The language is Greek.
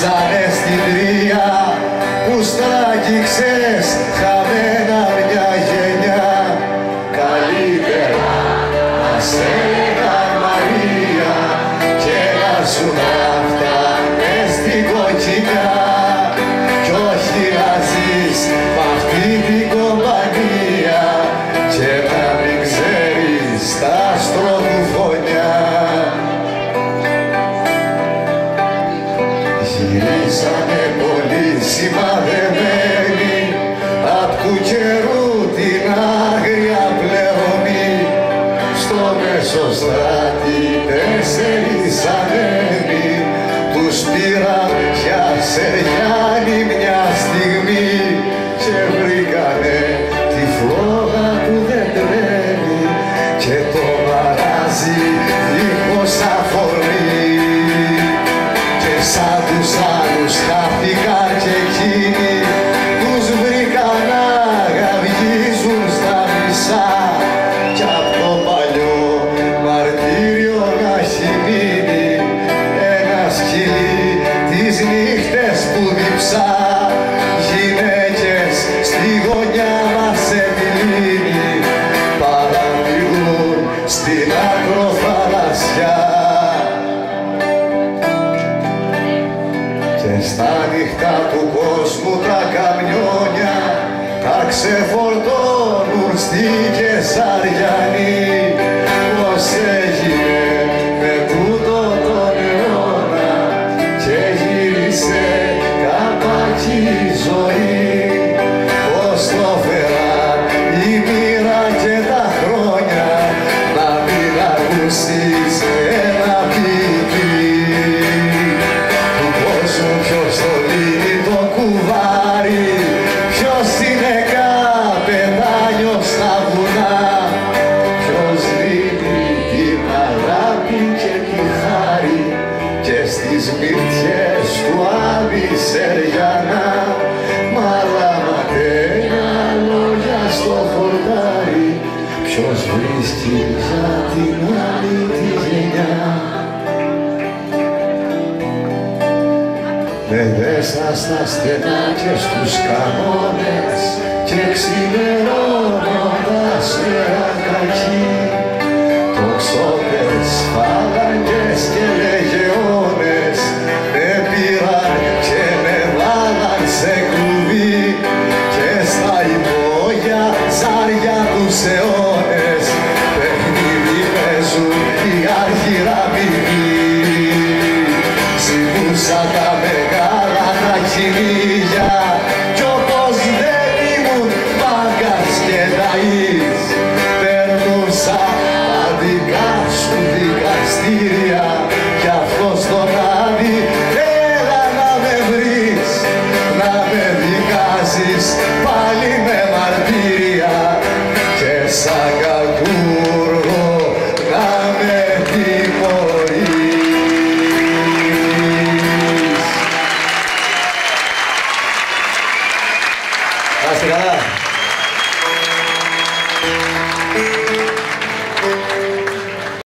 Ζήσανε στην τρία που στράγγιξες χαμένα μια γενιά. Καλύτερα να σε έλεγαν Μαρία και να σου φτάνε στην κοκκινιά κι όχι να ζεις μ' αυτή την κομπανία και να μην ξέρεις τα αστροδουφωνιά. Γυρίσανε πολύ σημαδεμένοι απ' του καιρού την άγρια πλερωμή. Στο Μεσοστράτη 4 ανέμοι τους πήραν για Σεριάννη μια στιγμή και βρήκανε τη φλόγα που δεν τρέμει και το μαράζι δίχως αφορμή. Και σαν τους άλλους χάθηκαν κι εκείνοι τους βρήκαν να γαυγίζουν στα μισά κι απ' το παλιό μαρτύριο να έχει μείνει ένα σκυλί τις νύχτες που διψά. Γυναίκες στη γωνιά μας σε μιλήνει παραμιλούν στην ακροθαλασσιά. Και στα νύχτα του κόσμου τα καμιόνια τα ξεφορτώνουν στη Κεσαριανή. Πώς έγινε με τούτο τον αιώνα και γύρισε καπάκι η ζωή. Πώς το φέραν η μοίρα και τα χρόνια να μην ακούσεις ένα ποιητή. Ποιος το λύνει το κουβάρι, ποιος είναι καπετάνιο στα βουνά, ποιος δίνει την αγάπη και τη χάρη και στις μυρτιές του Άβη Σεριανά. Μαλαματένα λόγια στο χορτάρι, ποιος βρίσκει για την άλλη τη γενιά. Μέσα στα στενά και στους κανόνες και ξημερώνοντας μέρα κακή τοξότες, φάλαγγες και λεγεώνες με πήραν και με βάλαν σε κλουβί και στα υπόγεια ψάρια τους αιώνες παιχνίδι παίζουν οι αρχιραβικοί. Ζητούσα τα μεγάλα τα κυνήγια κι όπως δεν ήμουν μάγκας και ταΐς περνούσα τα δικά σου δικαστήρια κι αυτό στον Άδη έλα να με βρεις, να με δικάζεις πάλι με μαρτύρια και σαν κακούργο να με τιμωρείς. Να είστε καλά.